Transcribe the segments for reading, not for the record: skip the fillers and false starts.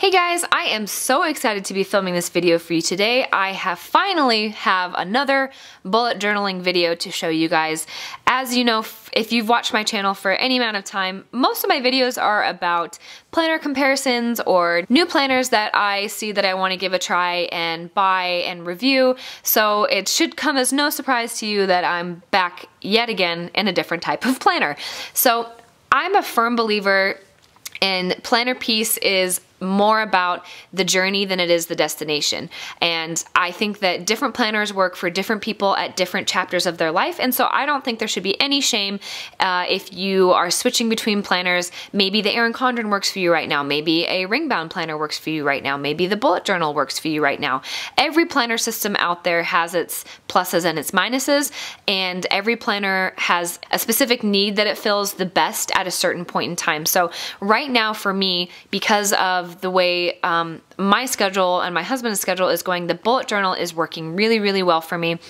Hey guys, I am so excited to be filming this video for you today. I finally have another bullet journaling video to show you guys. As you know, if you've watched my channel for any amount of time, most of my videos are about planner comparisons or new planners that I see that I want to give a try and buy and review. So it should come as no surprise to you that I'm back yet again in a different type of planner. So I'm a firm believer in planner piece is more about the journey than it is the destination. And I think that different planners work for different people at different chapters of their life. And so I don't think there should be any shame if you are switching between planners. Maybe the Erin Condren works for you right now. Maybe a ring-bound planner works for you right now. Maybe the bullet journal works for you right now. Every planner system out there has its pluses and its minuses, and every planner has a specific need that it fills the best at a certain point in time. So right now for me, because of the way my schedule and my husband's schedule is going, the bullet journal is working really, really well for me.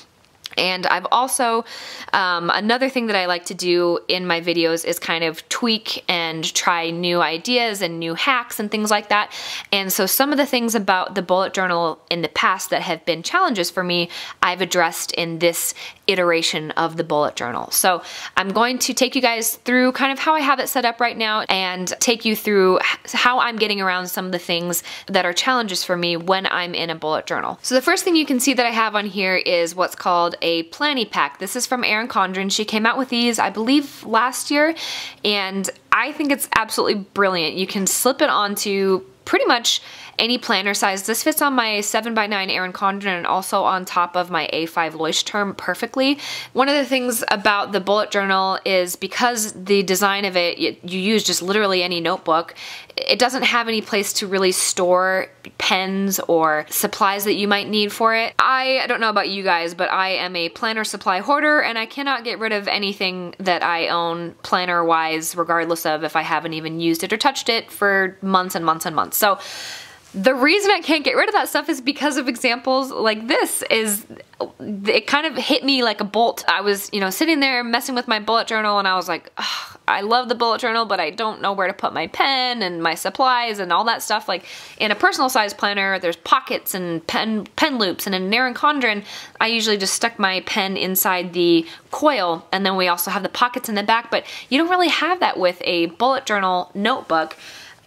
And I've also, another thing that I like to do in my videos is kind of tweak and try new ideas and new hacks and things like that. And so some of the things about the bullet journal in the past that have been challenges for me, I've addressed in this iteration of the bullet journal. So I'm going to take you guys through kind of how I have it set up right now and take you through how I'm getting around some of the things that are challenges for me when I'm in a bullet journal. So the first thing you can see that I have on here is what's called a Planny pack. This is from Erin Condren. She came out with these, I believe, last year, and I think it's absolutely brilliant. You can slip it onto pretty much any planner size. This fits on my 7x9 Erin Condren and also on top of my A5 Leuchtturm perfectly. One of the things about the bullet journal is because the design of it, you use just literally any notebook, it doesn't have any place to really store pens or supplies that you might need for it. I don't know about you guys, but I am a planner supply hoarder and I cannot get rid of anything that I own planner-wise, regardless of if I haven't even used it or touched it for months and months and months. So the reason I can't get rid of that stuff is because of examples like this. It kind of hit me like a bolt. I was, sitting there messing with my bullet journal and I was like, I love the bullet journal, but I don't know where to put my pen and my supplies and all that stuff. Like in a personal size planner, there's pockets and pen loops, and in an Erin Condren, I usually just stuck my pen inside the coil, and then we also have the pockets in the back, but you don't really have that with a bullet journal notebook.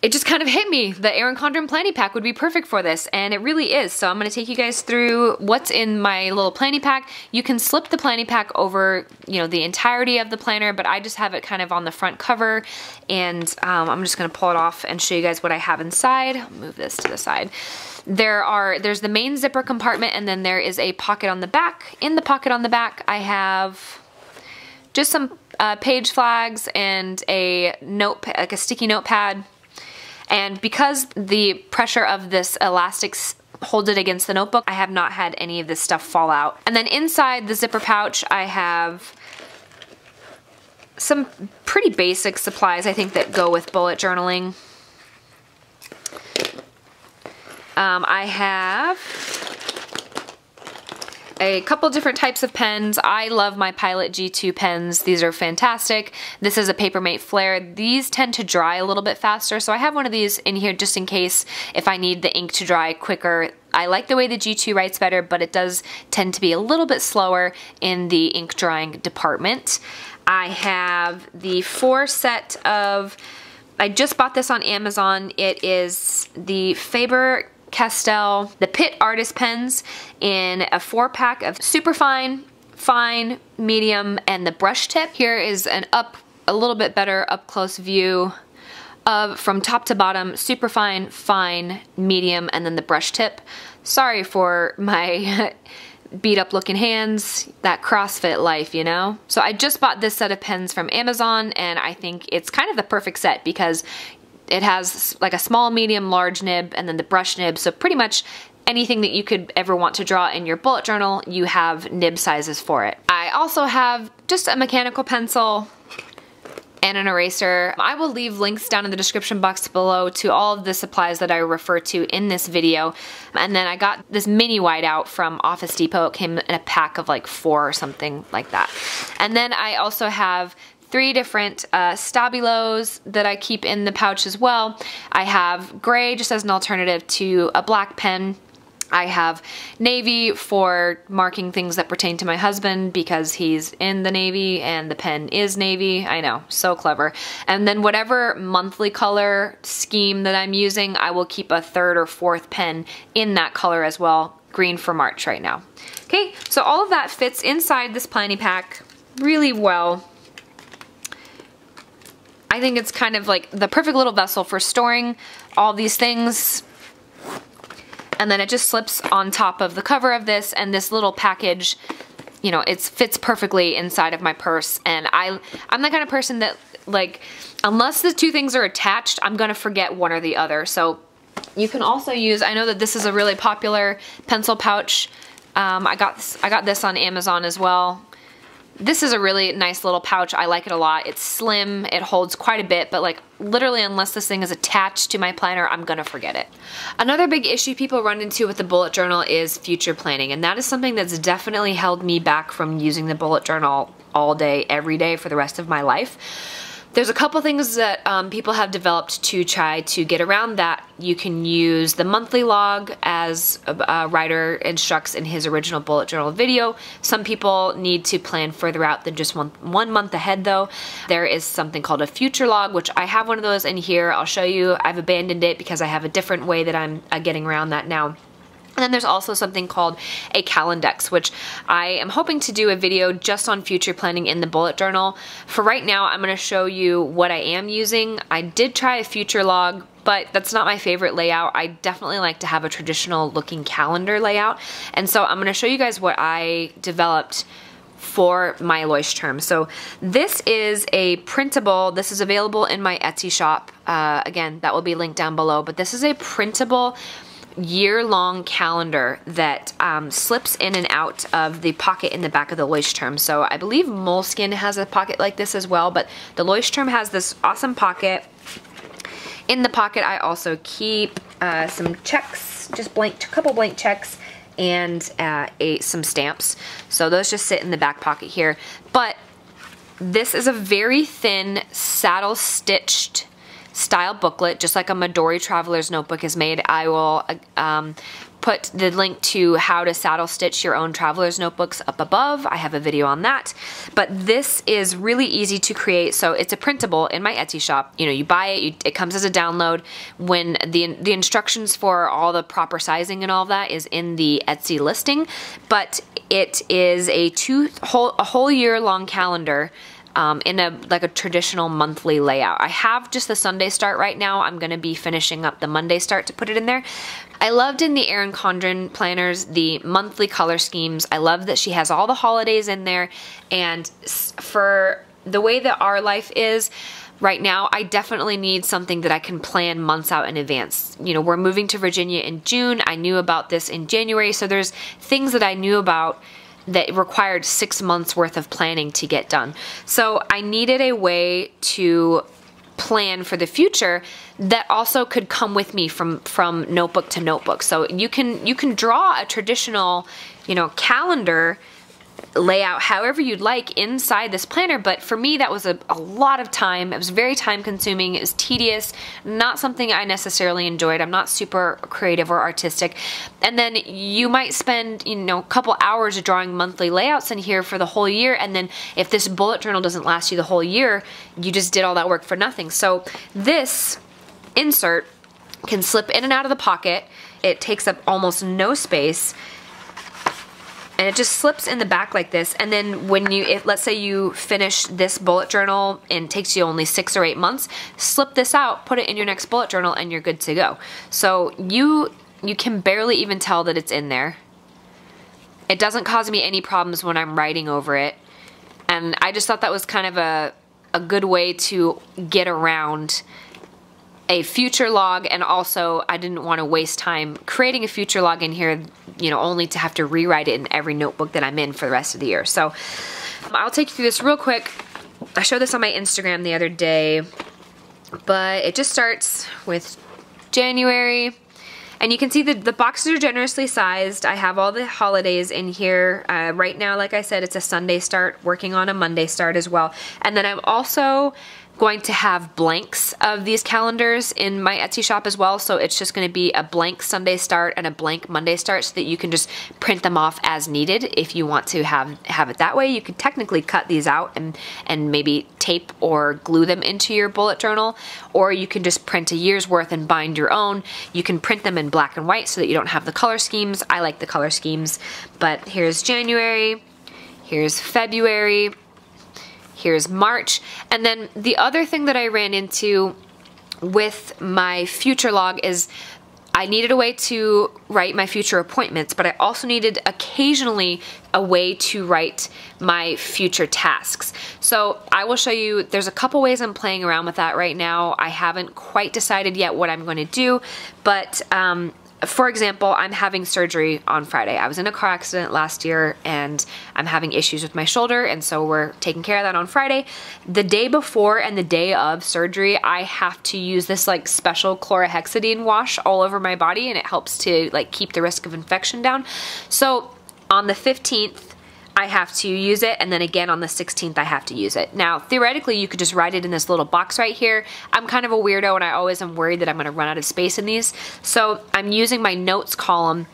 It just kind of hit me. The Erin Condren Planny pack would be perfect for this, and it really is. So I'm going to take you guys through what's in my little Planny pack. You can slip the Planny pack over, the entirety of the planner, but I just have it kind of on the front cover, and I'm just going to pull it off and show you guys what I have inside. I'll move this to the side. There's the main zipper compartment, and then there is a pocket on the back. In the pocket on the back, I have just some page flags and a like a sticky notepad. And because the pressure of this elastic holds it against the notebook, I have not had any of this stuff fall out. And then inside the zipper pouch, I have some pretty basic supplies, I think, that go with bullet journaling. I have a couple different types of pens. I love my Pilot G2 pens. These are fantastic. This is a Papermate Flare. These tend to dry a little bit faster, so I have one of these in here just in case if I need the ink to dry quicker. I like the way the G2 writes better, but it does tend to be a little bit slower in the ink drying department. I have the 4 set of, I just bought this on Amazon. It is the Faber, Castel, the Pitt artist pens in a 4-pack of super fine, fine, medium, and the brush tip. Here is a little bit better up close view of from top to bottom, super fine, fine, medium, and then the brush tip. Sorry for my beat up looking hands, that CrossFit life, So I just bought this set of pens from Amazon, and I think it's kind of the perfect set because it has like a small, medium, large nib, and then the brush nib. So pretty much anything that you could ever want to draw in your bullet journal, you have nib sizes for it. I also have just a mechanical pencil and an eraser. I will leave links down in the description box below to all of the supplies that I refer to in this video. And then I got this mini whiteout from Office Depot. It came in a pack of like 4 or something like that. And then I also have 3 different Stabilos that I keep in the pouch as well. I have gray just as an alternative to a black pen. I have navy for marking things that pertain to my husband because he's in the Navy and the pen is navy. I know, so clever. And then whatever monthly color scheme that I'm using, I will keep a 3rd or 4th pen in that color as well. Green for March right now. Okay, so all of that fits inside this Planny pack really well. I think it's kind of like the perfect little vessel for storing all these things. And then it just slips on top of the cover of this, and this little package, you know, it fits perfectly inside of my purse. And I'm the kind of person that, like, unless the 2 things are attached, I'm gonna forget one or the other. So you can also use, I know that this is a really popular pencil pouch. I got this on Amazon as well. This is a really nice little pouch. I like it a lot. It's slim, it holds quite a bit, but like literally unless this thing is attached to my planner, I'm gonna forget it. Another big issue people run into with the bullet journal is future planning, and that is something that's definitely held me back from using the bullet journal all day, every day for the rest of my life. There's a couple things that people have developed to try to get around that. You can use the monthly log as a writer instructs in his original bullet journal video. Some people need to plan further out than just one month ahead though. There is something called a future log, which I have one of those in here. I'll show you. I've abandoned it because I have a different way that I'm getting around that now. And then there's also something called a Calendex, which I am hoping to do a video just on future planning in the bullet journal. For right now, I'm going to show you what I am using. I did try a future log, but that's not my favorite layout. I definitely like to have a traditional looking calendar layout. And so I'm going to show you guys what I developed for my Leuchtturm. So this is a printable, this is available in my Etsy shop. Again, that will be linked down below, but this is a printable year-long calendar that slips in and out of the pocket in the back of the Leuchtturm. So I believe Moleskine has a pocket like this as well, but the Leuchtturm has this awesome pocket. In the pocket I also keep some checks, just couple blank checks, and some stamps. So those just sit in the back pocket here. But this is a very thin saddle stitched style booklet, just like a Midori Traveler's Notebook is made. I will put the link to how to saddle stitch your own Traveler's Notebooks up above. I have a video on that. But this is really easy to create. So it's a printable in my Etsy shop. You know, you buy it, it comes as a download. When the instructions for all the proper sizing and all of that is in the Etsy listing. But it is a whole year long calendar in like a traditional monthly layout. I have just the Sunday start right now. I'm going to be finishing up the Monday start to put it in there. I loved in the Erin Condren planners the monthly color schemes. I love that she has all the holidays in there, and for the way that our life is right now, I definitely need something that I can plan months out in advance. You know, we're moving to Virginia in June. I knew about this in January, so there's things that I knew about that required 6 months worth of planning to get done. So I needed a way to plan for the future that also could come with me from notebook to notebook. So you can draw a traditional, you know, calendar layout however you'd like inside this planner, but for me that was a lot of time. It was very time consuming, it was tedious, not something I necessarily enjoyed. I'm not super creative or artistic. And then you might spend, you know, a couple hours drawing monthly layouts in here for the whole year, and then if this bullet journal doesn't last you the whole year, you just did all that work for nothing. So this insert can slip in and out of the pocket. It takes up almost no space. And it just slips in the back like this, and then when let's say you finish this bullet journal and it takes you only 6 or 8 months, slip this out, put it in your next bullet journal, and you're good to go. So you can barely even tell that it's in there. It doesn't cause me any problems when I'm writing over it, and I just thought that was kind of a good way to get around a future log, and also I didn't want to waste time creating a future log in here, you know, only to have to rewrite it in every notebook that I'm in for the rest of the year. So I'll take you through this real quick. I showed this on my Instagram the other day, but it just starts with January, And you can see that the boxes are generously sized. I have all the holidays in here. Right now, like I said, it's a Sunday start, working on a Monday start as well. And then I'm also going to have blanks of these calendars in my Etsy shop as well, so it's just going to be a blank Sunday start and a blank Monday start so that you can just print them off as needed if you want to have it that way. You could technically cut these out and maybe tape or glue them into your bullet journal, or you can just print a year's worth and bind your own. You can print them in black and white so that you don't have the color schemes. I like the color schemes, but here's January, here's February, here's March. And then the other thing that I ran into with my future log is I needed a way to write my future appointments, but I also needed occasionally a way to write my future tasks. So I will show you, there's a couple ways I'm playing around with that right now. I haven't quite decided yet what I'm going to do, but for example, I'm having surgery on Friday. I was in a car accident last year and I'm having issues with my shoulder, and so we're taking care of that on Friday. The day before and the day of surgery, I have to use this like special chlorhexidine wash all over my body, and it helps to like keep the risk of infection down. So on the 15th, I have to use it, and then again on the 16th I have to use it. Now theoretically you could just write it in this little box right here. I'm kind of a weirdo and I always am worried that I'm going to run out of space in these, so I'm using my notes column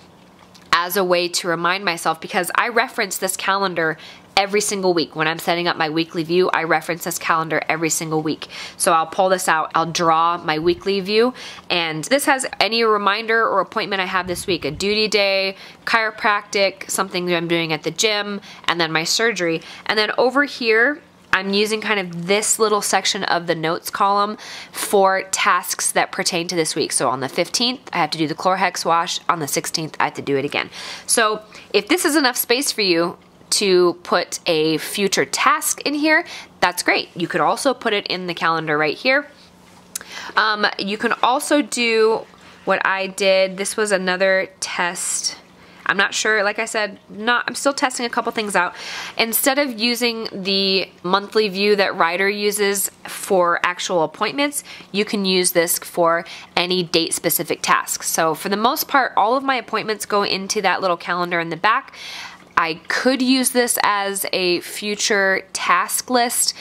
as a way to remind myself, because I reference this calendar every single week. When I'm setting up my weekly view, I reference this calendar every single week. So I'll pull this out, I'll draw my weekly view, and this has any reminder or appointment I have this week, a duty day, chiropractic, something that I'm doing at the gym, and then my surgery. And then over here, I'm using kind of this little section of the notes column for tasks that pertain to this week. So on the 15th, I have to do the Chlorhex wash. On the 16th, I have to do it again. So if this is enough space for you to put a future task in here, that's great. You could also put it in the calendar right here. You can also do what I did. This was another test. I'm not sure, like I said, I'm still testing a couple things out. Instead of using the monthly view that Ryder uses for actual appointments, you can use this for any date specific tasks. So for the most part, all of my appointments go into that little calendar in the back. I could use this as a future task list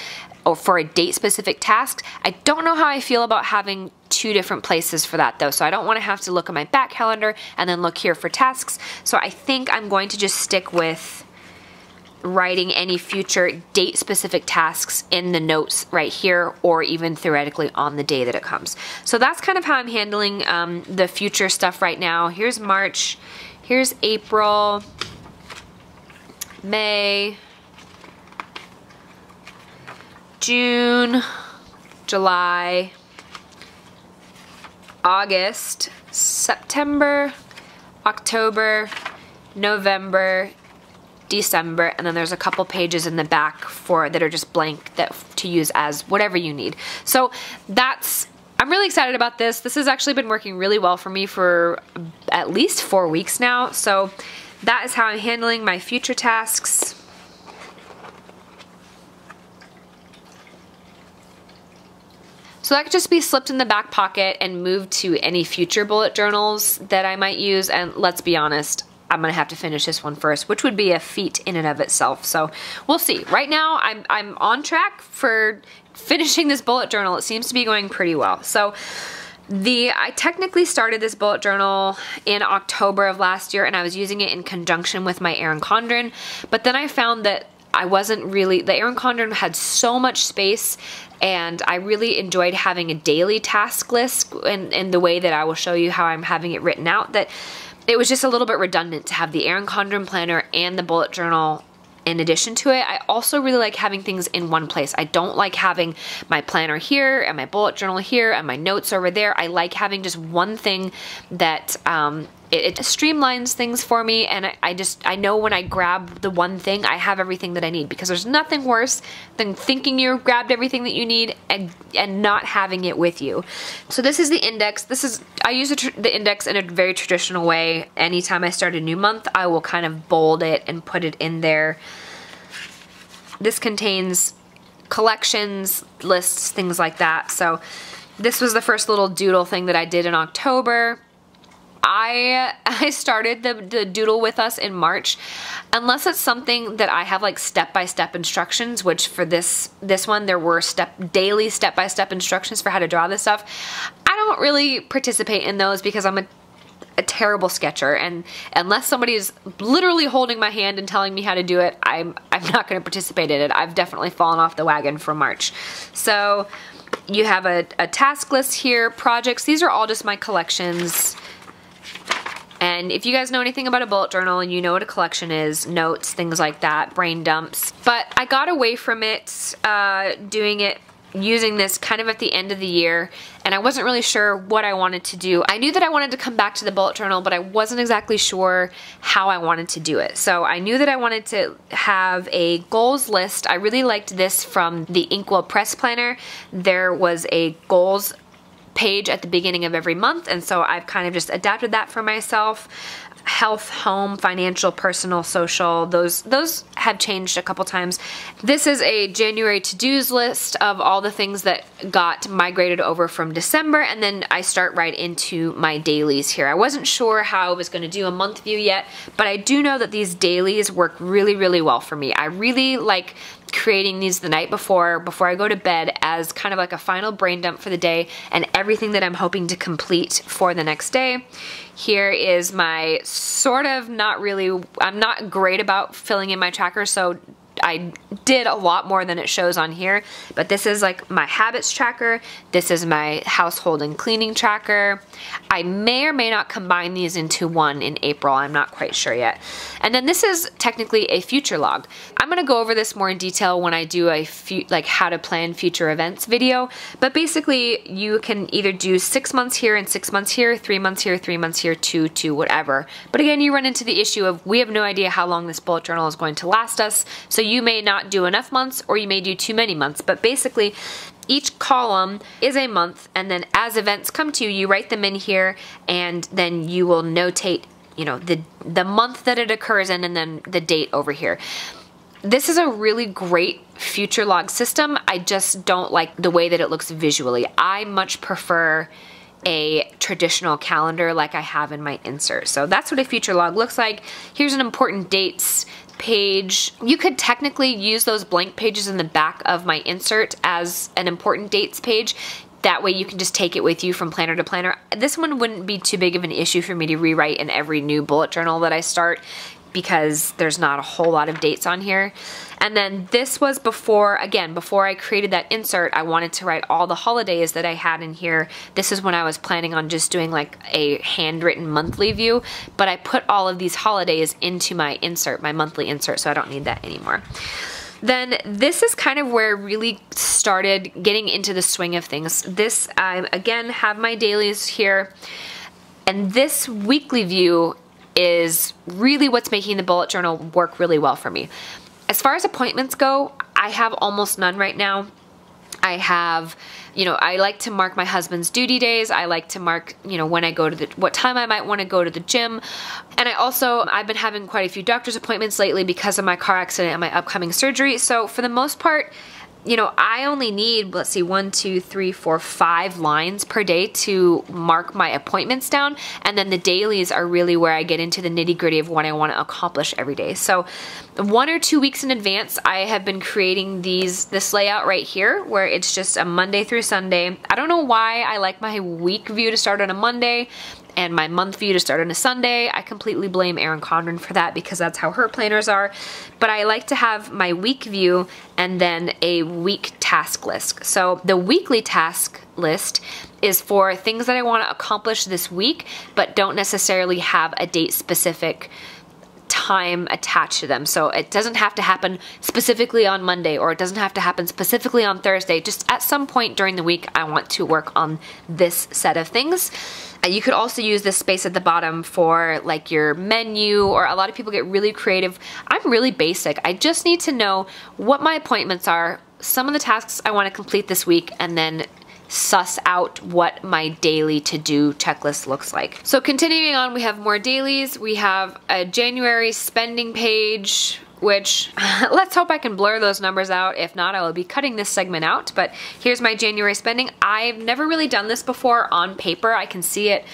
or for a date specific task. I don't know how I feel about having two different places for that though, so I don't want to have to look at my back calendar and then look here for tasks. So I think I'm going to just stick with writing any future date specific tasks in the notes right here, or even theoretically on the day that it comes. So that's kind of how I'm handling the future stuff right now. Here's March, here's April, May, June, July, August, September, October, November, December, and then there's a couple pages in the back that are just blank that to use as whatever you need. So I'm really excited about this. This has actually been working really well for me for at least 4 weeks now. So that is how I'm handling my future tasks. So that could just be slipped in the back pocket and moved to any future bullet journals that I might use. And let's be honest, I'm gonna have to finish this one first, which would be a feat in and of itself. So we'll see. Right now, I'm on track for finishing this bullet journal. It seems to be going pretty well. So I technically started this bullet journal in October of last year, and I was using it in conjunction with my Erin Condren, but then I found that the Erin Condren had so much space, and I really enjoyed having a daily task list in the way that I will show you how I'm having it written out, that it was just a little bit redundant to have the Erin Condren planner and the bullet journal in addition to it. I also really like having things in one place. I don't like having my planner here and my bullet journal here and my notes over there. I like having just one thing that it streamlines things for me, and I know when I grab the one thing, I have everything that I need, because there's nothing worse than thinking you grabbed everything that you need and not having it with you. So this is the index. I use the index in a very traditional way. Anytime I start a new month, I will kind of bold it and put it in there. This contains collections, lists, things like that. So this was the first little doodle thing that I did in October. I started the doodle with us in March. Unless it's something that I have like step-by-step instructions, which for this one there were daily step-by-step instructions for how to draw this stuff. I don't really participate in those because I'm a terrible sketcher, and unless somebody is literally holding my hand and telling me how to do it, I'm not going to participate in it. I've definitely fallen off the wagon for March. So you have a task list here, projects. These are all just my collections. And if you guys know anything about a bullet journal, you know what a collection is, notes, things like that, brain dumps. But I got away from it, using this kind of at the end of the year, and I wasn't really sure what I wanted to do. I knew that I wanted to come back to the bullet journal, but I wasn't exactly sure how I wanted to do it. So I knew that I wanted to have a goals list. I really liked this from the Inkwell Press Planner. There was a goals page at the beginning of every month, and so I've kind of just adapted that for myself. Health, home, financial, personal, social, those have changed a couple times. This is a January to-dos list of all the things that got migrated over from December, and then I start right into my dailies here. I wasn't sure how I was going to do a month view yet, but I do know that these dailies work really, really well for me. I really like creating these the night before I go to bed as kind of like a final brain dump for the day and everything that I'm hoping to complete for the next day. Here is my sort of I'm not great about filling in my tracker, so I did a lot more than it shows on here, but this is like my habits tracker. This is my household and cleaning tracker. I may or may not combine these into one in April. I'm not quite sure yet. And then this is technically a future log. I'm going to go over this more in detail when I do a how to plan future events video, but basically you can either do 6 months here and 6 months here, 3 months here, 3 months here, two, whatever. But again, you run into the issue of we have no idea how long this bullet journal is going to last us, so you may not do enough months or you may do too many months. But basically each column is a month, and then as events come to you, you write them in here, and then you will notate, you know, the month that it occurs in and then the date over here. This is a really great future log system. I just don't like the way that it looks visually. I much prefer a traditional calendar like I have in my insert. So that's what a future log looks like. Here's an important dates page. You could technically use those blank pages in the back of my insert as an important dates page. That way you can just take it with you from planner to planner. This one wouldn't be too big of an issue for me to rewrite in every new bullet journal that I start, because there's not a whole lot of dates on here. And then this was before I created that insert, I wanted to write all the holidays that I had in here. This is when I was planning on just doing like a handwritten monthly view, but I put all of these holidays into my insert, my monthly insert, so I don't need that anymore. Then this is kind of where I really started getting into the swing of things. This, I again have my dailies here, and this weekly view is really what's making the bullet journal work really well for me. As far as appointments go, I have almost none right now. I have, you know, I like to mark my husband's duty days. I like to mark, you know, when I go to what time I might want to go to the gym. And I've been having quite a few doctor's appointments lately because of my car accident and my upcoming surgery. So for the most part, you know, I only need, let's see, 1, 2, 3, 4, 5 lines per day to mark my appointments down. And then the dailies are really where I get into the nitty-gritty of what I want to accomplish every day. So 1 or 2 weeks in advance, I have been creating this layout right here, where it's just a Monday through Sunday. I don't know why I like my week view to start on a Monday and my month view to start on a Sunday. I completely blame Erin Condren for that, because that's how her planners are. But I like to have my week view and then a week task list. So the weekly task list is for things that I want to accomplish this week, but don't necessarily have a date specific time attached to them. So it doesn't have to happen specifically on Monday, or it doesn't have to happen specifically on Thursday. Just at some point during the week, I want to work on this set of things. You could also use this space at the bottom for like your menu, or a lot of people get really creative. I'm really basic. I just need to know what my appointments are, some of the tasks I want to complete this week, and then suss out what my daily to-do checklist looks like. So continuing on, we have more dailies. We have a January spending page, which let's hope I can blur those numbers out. If not, I will be cutting this segment out. But here's my January spending. I've never really done this before on paper. I can see it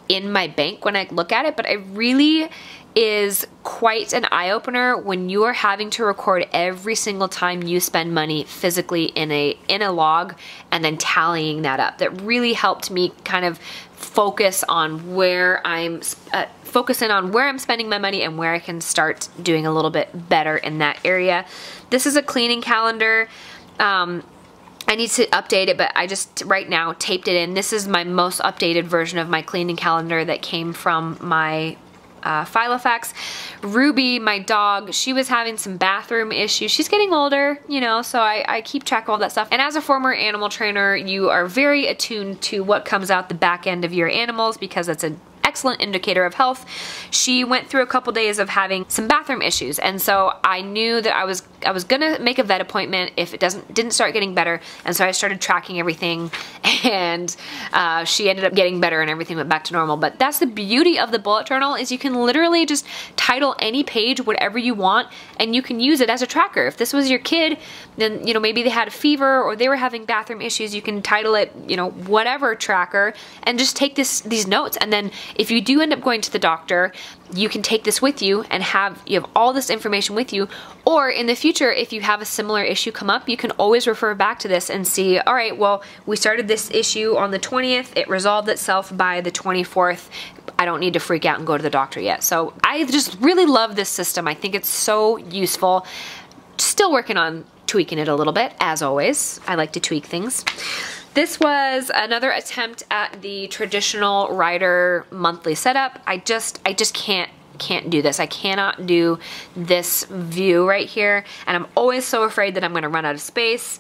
in my bank when I look at it, but it really is quite an eye-opener when you are having to record every single time you spend money physically in a log and then tallying that up. That really helped me kind of focus on where I'm spending my money and where I can start doing a little bit better in that area. This is a cleaning calendar. I need to update it, but I just right now taped it in. This is my most updated version of my cleaning calendar that came from my Filofax. Ruby, my dog, she was having some bathroom issues. She's getting older, you know, so I keep track of all that stuff. And as a former animal trainer, you are very attuned to what comes out the back end of your animals because it's an excellent indicator of health. She went through a couple days of having some bathroom issues, and so I knew that I was gonna make a vet appointment if it didn't start getting better, and so I started tracking everything, and she ended up getting better and everything went back to normal. But that's the beauty of the bullet journal, is you can literally just title any page whatever you want, and you can use it as a tracker. If this was your kid, then, you know, maybe they had a fever or they were having bathroom issues, you can title it, you know, whatever tracker, and just take these notes. And then if you do end up going to the doctor, you can take this with you and you have all this information with you. Or in the future, if you have a similar issue come up, you can always refer back to this and see, all right, well, we started this issue on the 20th, it resolved itself by the 24th, I don't need to freak out and go to the doctor yet. So I just really love this system. I think it's so useful. Still working on tweaking it a little bit, as always. I like to tweak things. This was another attempt at the traditional writer monthly setup. I just can't do this. I cannot do this view right here, and I'm always so afraid that I'm going to run out of space.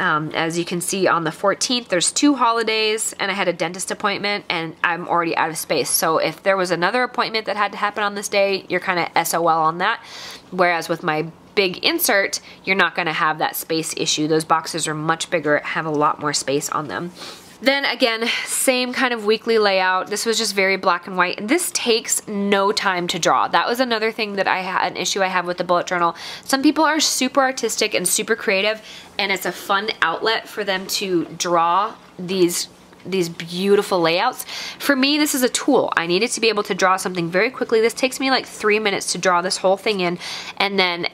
As you can see on the 14th, there's 2 holidays, and I had a dentist appointment, and I'm already out of space. So if there was another appointment that had to happen on this day, you're kind of SOL on that. Whereas with my big insert, you're not going to have that space issue. Those boxes are much bigger, have a lot more space on them. Then again, same kind of weekly layout. This was just very black and white. And this takes no time to draw. That was another thing that an issue I have with the bullet journal. Some people are super artistic and super creative, and it's a fun outlet for them to draw these beautiful layouts. For me, this is a tool. I needed to be able to draw something very quickly. This takes me like 3 minutes to draw this whole thing in, and then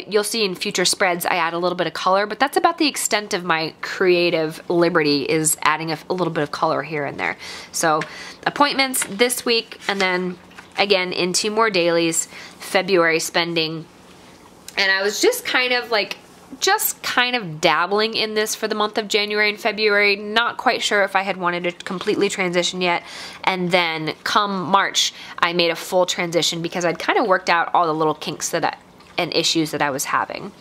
you'll see in future spreads I add a little bit of color, but that's about the extent of my creative liberty, is adding a little bit of color here and there. So appointments this week, and then again into more dailies, February spending, and I was just kind of dabbling in this for the month of January and February, not quite sure if I had wanted to completely transition yet. And then come March, I made a full transition because I'd kind of worked out all the little kinks and issues that I was having.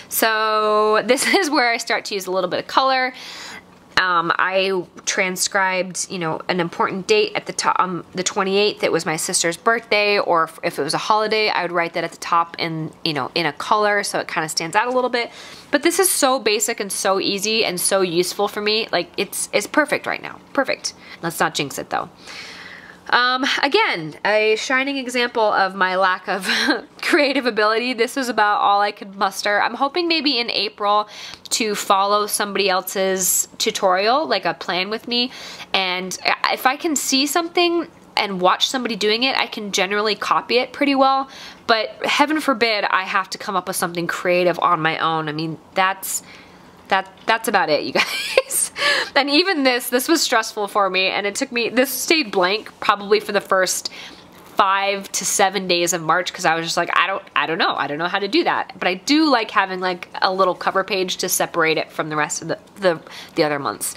So this is where I start to use a little bit of color. I transcribed, you know, an important date at the top, the 28th. It was my sister's birthday, or if it was a holiday, I would write that at the top in, you know, in a color, so it kind of stands out a little bit. But this is so basic and so easy and so useful for me. Like, it's perfect right now. Perfect. Let's not jinx it though. Again, a shining example of my lack of creative ability. This was about all I could muster. I'm hoping maybe in April to follow somebody else's tutorial, like a plan with me, and if I can see something and watch somebody doing it, I can generally copy it pretty well, but heaven forbid I have to come up with something creative on my own. I mean, that's about it, you guys. And even this was stressful for me, and it took me, this stayed blank probably for the first 5 to 7 days of March, because I was just like, I don't know how to do that. But I do like having like a little cover page to separate it from the rest of the other months.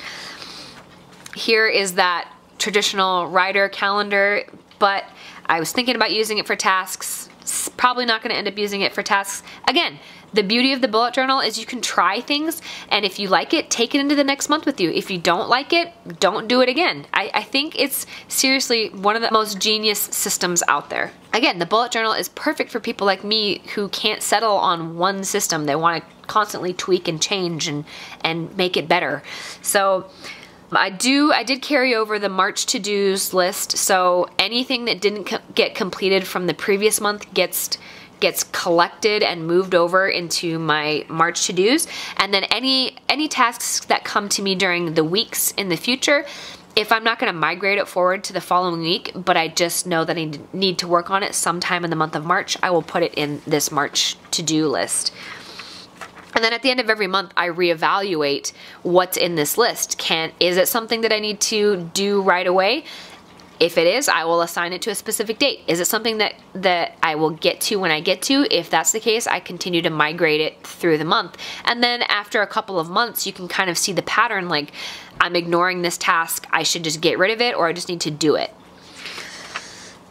Here is that traditional writer calendar, but I was thinking about using it for tasks. Probably not going to end up using it for tasks. Again, the beauty of the bullet journal is you can try things, and if you like it, take it into the next month with you. If you don't like it, don't do it again. I think it's seriously one of the most genius systems out there. Again, the bullet journal is perfect for people like me who can't settle on one system. They want to constantly tweak and change and make it better. So I did carry over the March to-dos list, so anything that didn't get completed from the previous month gets collected and moved over into my March to-dos, and then any tasks that come to me during the weeks in the future, if I'm not gonna migrate it forward to the following week, but I just know that I need to work on it sometime in the month of March, I will put it in this March to-do list. And then at the end of every month, I reevaluate what's in this list. Is it something that I need to do right away? If it is, I will assign it to a specific date. Is it something that I will get to when I get to? If that's the case, I continue to migrate it through the month. And then after a couple of months, you can kind of see the pattern, like I'm ignoring this task, I should just get rid of it, or I just need to do it.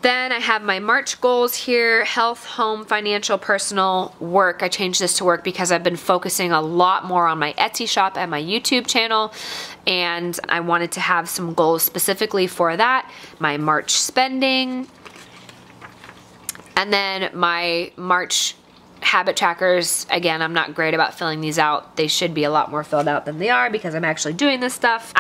Then I have my March goals here: health, home, financial, personal, work. I changed this to work because I've been focusing a lot more on my Etsy shop and my YouTube channel, and I wanted to have some goals specifically for that. My March spending, and then my March habit trackers. Again, I'm not great about filling these out. They should be a lot more filled out than they are because I'm actually doing this stuff.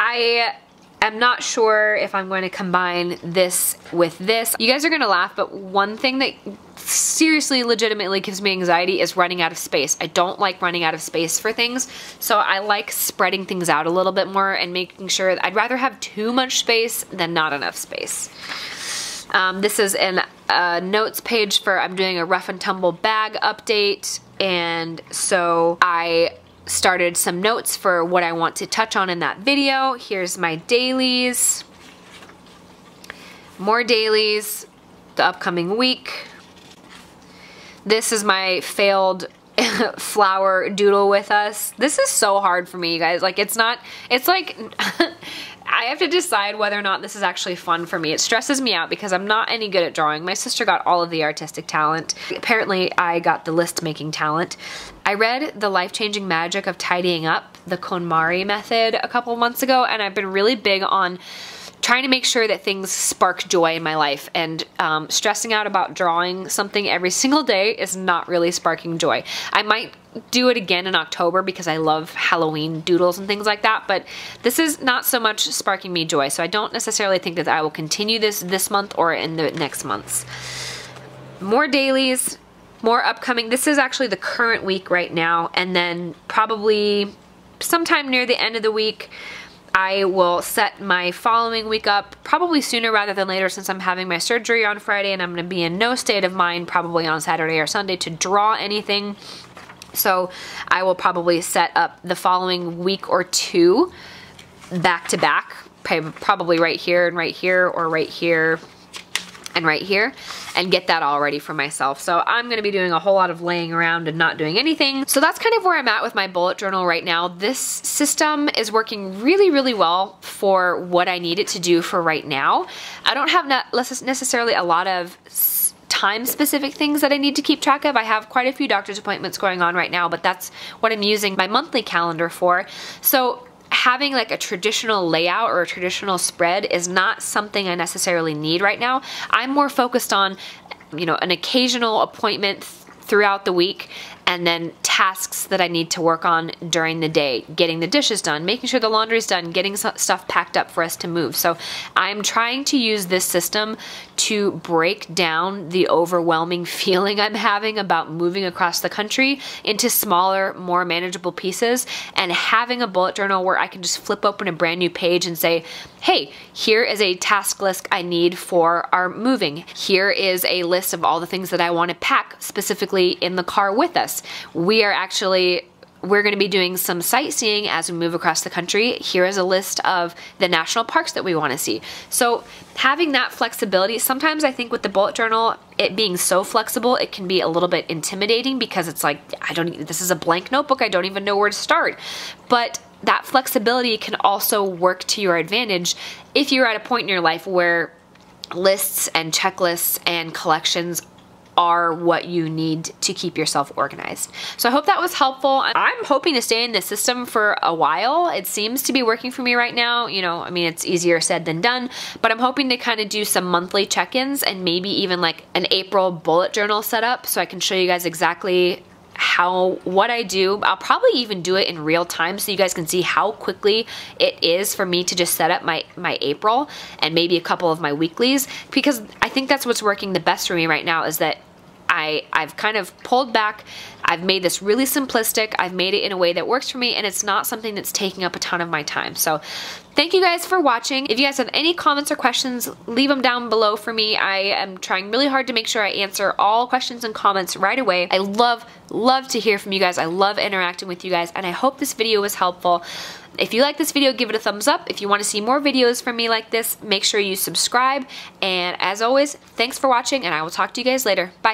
I'm not sure if I'm going to combine this with this. You guys are gonna laugh, but one thing that seriously, legitimately gives me anxiety is running out of space. I don't like running out of space for things, so I like spreading things out a little bit more and making sure that I'd rather have too much space than not enough space. This is a notes page for, I'm doing a rough and tumble bag update, and so I started some notes for what I want to touch on in that video. Here's my dailies, more dailies, the upcoming week. This is my failed flower doodle with us. This is so hard for me, you guys. Like, it's like I have to decide whether or not this is actually fun for me. It stresses me out because I'm not any good at drawing. My sister got all of the artistic talent. Apparently, I got the list making talent. I read The Life-Changing Magic of Tidying Up, the KonMari method, a couple months ago, and I've been really big on trying to make sure that things spark joy in my life, and stressing out about drawing something every single day is not really sparking joy. I might do it again in October because I love Halloween doodles and things like that, but this is not so much sparking me joy, so I don't necessarily think that I will continue this month or in the next months. More dailies, more upcoming. This is actually the current week right now, and then probably sometime near the end of the week, I will set my following week up, probably sooner rather than later, since I'm having my surgery on Friday and I'm going to be in no state of mind probably on Saturday or Sunday to draw anything. So I will probably set up the following week or two back to back, probably right here and right here, or right here and right here, and get that all ready for myself. So I'm gonna be doing a whole lot of laying around and not doing anything. So that's kind of where I'm at with my bullet journal right now. This system is working really, really well for what I need it to do for right now. I don't have necessarily a lot of time-specific things that I need to keep track of. I have quite a few doctor's appointments going on right now, but that's what I'm using my monthly calendar for. So having like a traditional layout or a traditional spread is not something I necessarily need right now. I'm more focused on, you know, an occasional appointment throughout the week, and then tasks that I need to work on during the day, getting the dishes done, making sure the laundry's done, getting stuff packed up for us to move. So I'm trying to use this system to break down the overwhelming feeling I'm having about moving across the country into smaller, more manageable pieces, and having a bullet journal where I can just flip open a brand new page and say, hey, here is a task list I need for our moving. Here is a list of all the things that I want to pack specifically in the car with us. We're going to be doing some sightseeing as we move across the country. Here is a list of the national parks that we want to see. So having that flexibility, sometimes I think with the bullet journal, it being so flexible, it can be a little bit intimidating because it's like, this is a blank notebook, I don't even know where to start. But that flexibility can also work to your advantage if you're at a point in your life where lists and checklists and collections are what you need to keep yourself organized. So I hope that was helpful. I'm hoping to stay in this system for a while. It seems to be working for me right now. You know, I mean, it's easier said than done, but I'm hoping to kind of do some monthly check-ins and maybe even like an April bullet journal setup so I can show you guys exactly what I do. I'll probably even do it in real time so you guys can see how quickly it is for me to just set up my April and maybe a couple of my weeklies, because I think that's what's working the best for me right now, is that I've kind of pulled back. I've made this really simplistic. I've made it in a way that works for me, and it's not something that's taking up a ton of my time. So thank you guys for watching. If you guys have any comments or questions, leave them down below for me. I am trying really hard to make sure I answer all questions and comments right away. I love to hear from you guys. I love interacting with you guys, and I hope this video was helpful. If you like this video, give it a thumbs up. If you want to see more videos from me like this, make sure you subscribe. And as always, thanks for watching, and I will talk to you guys later. Bye.